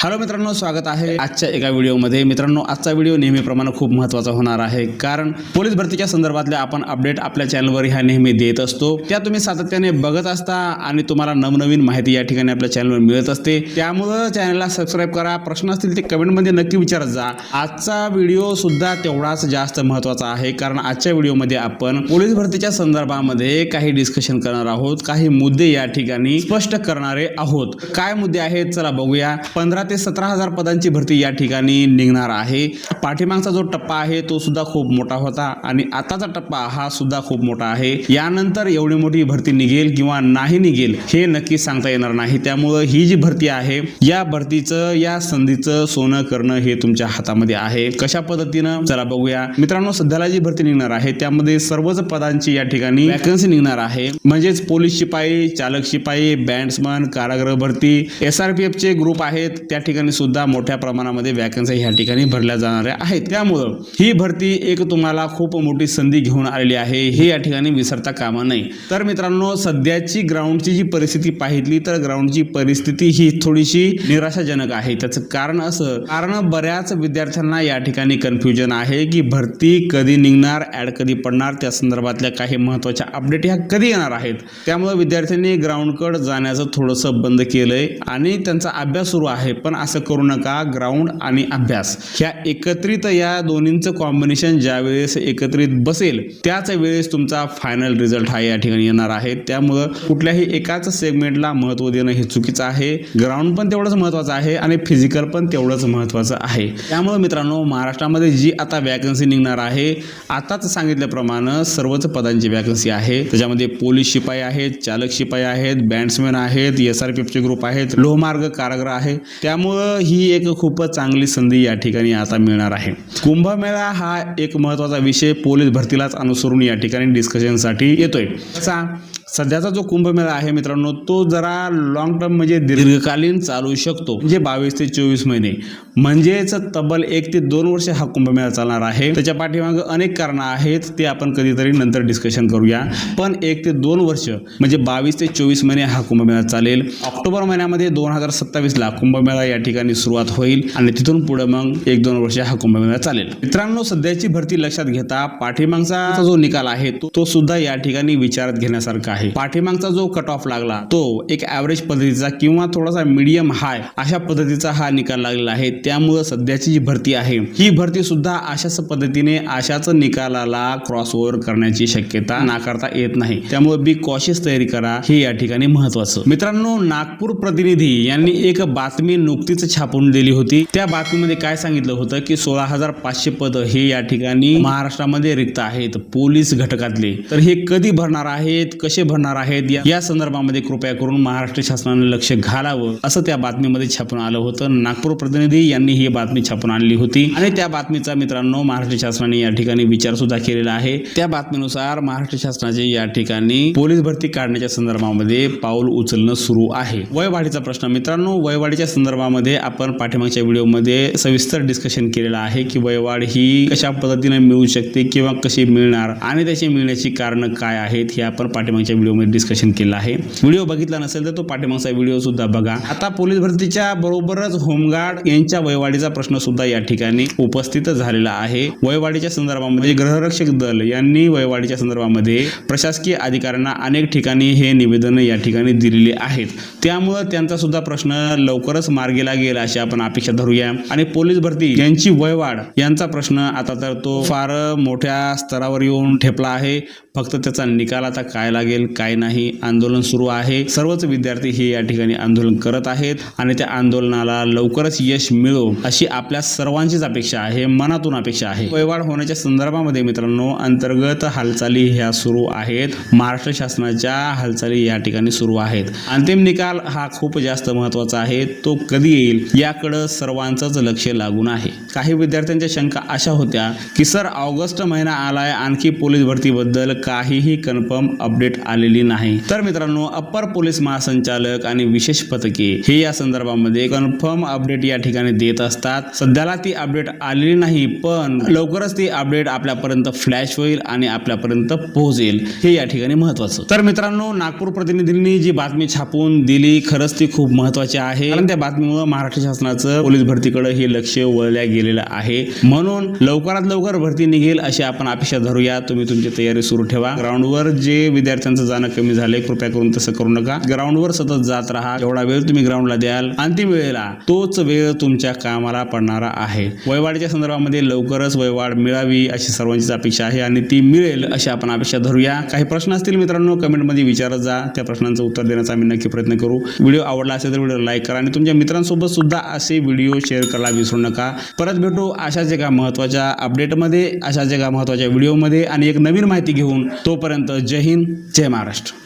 Hello मित्रांनो, स्वागत आहे आजच्या एका व्हिडिओमध्ये। मित्रांनो, आजचा व्हिडिओ नेहमीप्रमाणे खूप महत्त्वाचा होणार आहे, कारण पोलीस भरतीच्या संदर्भातले आपण अपडेट आपल्या चॅनलवर ह्या नेहमी देत असतो। त्या तुम्ही सातत्याने बघत असता आणि तुम्हाला नवनवीन माहिती या ठिकाणी आपल्या चॅनलवर मिळत असते। त्यामुळे चॅनलला सबस्क्राइब करा। प्रश्न असतील ते कमेंटमध्ये नक्की विचारत जा। आजचा व्हिडिओ सुद्धा तेवढाच जास्त महत्त्वाचा आहे, कारण आजच्या व्हिडिओमध्ये आपण पोलीस भरतीच्या संदर्भामध्ये काही डिस्कशन करणार आहोत, काही मुद्दे या ठिकाणी स्पष्ट करणारे आहोत। काय मुद्दे आहेत चला बघूया। 15 ते 17,000 पदांची भरती या ठिकाणी निघणार आहे। पाठीमागचा जो टप्पा आहे तो सुद्धा खूप मोठा होता आणि आताचा टप्पा हा सुद्धा खूप मोठा आहे। यानंतर एवढी मोठी भरती निघेल किंवा नाही निघेल हे नक्की सांगता येणार नाही। त्यामुळे ही जी भरती आहे, या भरतीचं या संधीचं सोनं करणं हे तुमच्या हातामध्ये आहे। कशा पद्धतीनं चला बघूया। मित्रांनो, सध्याला जी भरती निघणार आहे त्यामध्ये सर्वच पदांची या ठिकाणी वॅकन्सी निघणार आहे। म्हणजेच पोलीस शिपाई, चालक शिपाई, बँड्समन, कारागृह भरती, SRPF चे ग्रुप आहेत, त्या ठिकाणी सुद्धा मोठ्या प्रमाणामध्ये वॅकन्सी ह्या ठिकाणी भरल्या जाणाऱ्या आहेत। त्यामुळे ही भरती एक तुम्हाला खूप मोठी संधी घेऊन आलेली आहे, हे या ठिकाणी विसरता कामा नये। तर मित्रांनो, सध्याची ग्राउंडची जी परिस्थिती पाहिली तर ग्राउंडची परिस्थिती ही थोडीशी निराशाजनक आहे। त्याचं कारण बऱ्याच विद्यार्थ्यांना या ठिकाणी कन्फ्युजन आहे की भरती कधी निघणार, ऍड कधी पडणार, त्या संदर्भातल्या काही महत्त्वाच्या अपडेट ह्या कधी येणार आहेत। त्यामुळे विद्यार्थ्यांनी ग्राउंडकडे जाण्याचं थोडंसं बंद केलंय आणि त्यांचा अभ्यास सुरू आहे। पण असं करू नका। ग्राउंड आणि अभ्यास ह्या एकत्रित, या दोन्हींचं कॉम्बिनेशन ज्या वेळेस एकत्रित बसेल त्याच वेळेस तुमचा फायनल रिझल्ट हा या ठिकाणी येणार आहे। त्यामुळे कुठल्याही एकाच सेगमेंटला महत्त्व देणं हे चुकीचं आहे। ग्राउंड पण तेवढंच महत्त्वाचं आहे आणि फिजिकल पण तेवढंच महत्त्वाचं आहे। त्यामुळे मित्रांनो, महाराष्ट्रामध्ये जी आता वॅकन्सी निघणार आहे, आताच सांगितल्याप्रमाणे सर्वच पदांची वॅकन्सी आहे। त्याच्यामध्ये पोलीस शिपाई आहेत, चालक शिपाई आहेत, बँड्समॅन आहेत, SRPF चे ग्रुप आहेत, लोहमार्ग कारागृह आहे। त्यामुळे ही एक खूपच चांगली संधी या ठिकाणी आता मिळणार आहे। कुंभमेळा हा एक महत्त्वाचा विषय पोलीस भरतीलाच अनुसरून या ठिकाणी डिस्कशनसाठी येतोय। सध्याचा जो कुंभमेळा आहे मित्रांनो, तो जरा लॉंग टर्म म्हणजे दीर्घकालीन चालू शकतो, म्हणजे 22 ते 24 महिने, म्हणजेच तब्बल 1 ते 2 वर्ष हा कुंभमेळा चालणार आहे। त्याच्या पाठीमागे अनेक कारणं आहेत, ते आपण कधीतरी नंतर डिस्कशन करूया। पण 1 ते 2 वर्ष म्हणजे 22 ते 24 महिने हा कुंभमेळा चालेल। ऑक्टोबर महिन्यामध्ये 2027 ला कुंभमेळा या ठिकाणी सुरुवात होईल आणि तिथून पुढे मग 1-2 वर्ष हा कुंभमेळा चालेल। मित्रांनो, सध्याची भरती लक्षात घेता पाठीमागचा जो निकाल आहे तो सुद्धा या ठिकाणी विचारात घेण्यासारखा आहे। पाठीमागचा जो कट ऑफ लागला तो एक ॲव्हरेज पद्धतीचा किंवा थोडासा मीडियम हाय अशा पद्धतीचा हा निकाल लागलेला आहे। त्यामुळे सध्याची जी भरती आहे ही भरती सुद्धा अशाच पद्धतीने अशाच निकालाला क्रॉस ओव्हर करण्याची शक्यता नाकारता येत नाही। त्यामुळे बी कॉशियस तयारी करा, हे या ठिकाणी महत्त्वाचं। मित्रांनो, नागपूर प्रतिनिधी यांनी एक बातमी नुकतीच छापून दिली होती। त्या बातमीमध्ये काय सांगितलं होतं की 16,500 पद हे या ठिकाणी महाराष्ट्रामध्ये रिक्त आहेत पोलीस घटकातले। तर हे कधी भरणार आहेत, कसे भरणार आहेत, या संदर्भामध्ये कृपया करून महाराष्ट्र शासनाने लक्ष घालावं, असं त्या बातमीमध्ये छापून आलं होतं। नागपूर प्रतिनिधी यांनी ही बातमी छापून आणली होती आणि त्या बातमीचा मित्रांनो महाराष्ट्र शासनाने या ठिकाणी विचार सुद्धा केलेला आहे। त्या बातमीनुसार महाराष्ट्र शासनाचे या ठिकाणी पोलीस भरती काढण्याच्या संदर्भामध्ये पाऊल उचलणं सुरू आहे। वयवाढीचा प्रश्न मित्रांनो, वयवाढीच्या संदर्भामध्ये आपण पाठीमागच्या व्हिडिओमध्ये सविस्तर डिस्कशन केलेलं आहे की वयवाढ ही कशा पद्धतीने मिळू शकते किंवा कशी मिळणार आणि त्याची मिळण्याची कारण काय आहेत, हे आपण पाठीमागच्या व्हिडिओमध्ये डिस्कशन केलं आहे। व्हिडिओ बघितला नसेल तर तो पाठीमागचा व्हिडिओ सुद्धा बघा। आता पोलीस भरतीच्या बरोबरच होमगार्ड यांच्या वयवाढीचा प्रश्न सुद्धा या ठिकाणी उपस्थित झालेला आहे। वयवाढीच्या संदर्भामध्ये गृहरक्षक दल यांनी वयवाढीच्या संदर्भामध्ये प्रशासकीय अधिकाऱ्यांना अनेक ठिकाणी हे निवेदन या ठिकाणी दिलेले आहेत। त्यामुळे त्यांचा सुद्धा प्रश्न लवकरच मार्गी लागेल अशी आपण अपेक्षा धरूया। आणि पोलीस भरती यांची वयवाढ यांचा प्रश्न आता तर तो फार मोठ्या स्तरावर येऊन ठेपला आहे। फक्त त्याचा निकाल आता काय लागेल काय नाही, आंदोलन सुरू आहे। सर्वच विद्यार्थी हे या ठिकाणी आंदोलन करत आहेत आणि त्या आंदोलनाला लवकरच यश मिळो अशी आपल्या सर्वांचीच अपेक्षा आहे, मनातून अपेक्षा आहे। वयवाढ होण्याच्या संदर्भामध्ये मित्रांनो अंतर्गत हालचाली ह्या सुरू आहेत। महाराष्ट्र शासनाच्या हालचाली या ठिकाणी सुरू आहेत। अंतिम निकाल हा खूप जास्त महत्त्वाचा आहे, तो कधी येईल याकडे सर्वांचंच लक्ष लागून आहे। काही विद्यार्थ्यांच्या शंका अशा होत्या की सर ऑगस्ट महिना आलाय, आणखी पोलीस भरतीबद्दल काहीही कन्फर्म अपडेट आलेली नाही। तर मित्रांनो, अप्पर पोलीस महासंचालक आणि विशेष पथके हे या संदर्भामध्ये कन्फर्म अपडेट या ठिकाणी देत असतात। सध्याला ती अपडेट आलेली नाही, पण लवकरच ती अपडेट आपल्यापर्यंत फ्लॅश होईल आणि आपल्यापर्यंत पोहोचेल, हे या ठिकाणी महत्त्वाचं। तर मित्रांनो, नागपूर प्रतिनिधींनी जी बातमी छापून दिली खरंच ती खूप महत्त्वाची आहे, कारण त्या बातमीमुळे महाराष्ट्र शासनाचं पोलीस भरतीकडे हे लक्ष वळल्या गेलेलं आहे। म्हणून लवकरात लवकर भरती निघेल अशी आपण अपेक्षा धरूया। तुम्ही तुमची तयारी सुरू ठेवा। ग्राउंडवर जे विद्यार्थ्यांचं जाणं कमी झालंय, कृपया करून तसं करू नका। ग्राउंडवर सतत जात राहा। जेवढा वेळ तुम्ही ग्राउंडला द्याल अंतिम वेळेला तोच वेळ तुमच्या कामाला पडणारा आहे। वयवाढीच्या संदर्भामध्ये लवकरच वयवाढ मिळावी अशी सर्वांचीच अपेक्षा आहे आणि ती मिळेल अशी आपण अपेक्षा धरूया। काही प्रश्न असतील मित्रांनो कमेंटमध्ये विचारत जा, त्या प्रश्नांचं उत्तर देण्याचा आम्ही नक्की प्रयत्न करू। व्हिडिओ आवडला असेल तर व्हिडिओ लाईक करा आणि तुमच्या मित्रांसोबत सुद्धा असे व्हिडिओ शेअर करायला विसरू नका। परत भेटू अशाच एका महत्त्वाच्या अपडेटमध्ये, अशाच एका महत्त्वाच्या व्हिडिओमध्ये आणि एक नवीन माहिती घेऊन। तोपर्यंत जय हिंद, जय महाराष्ट्र।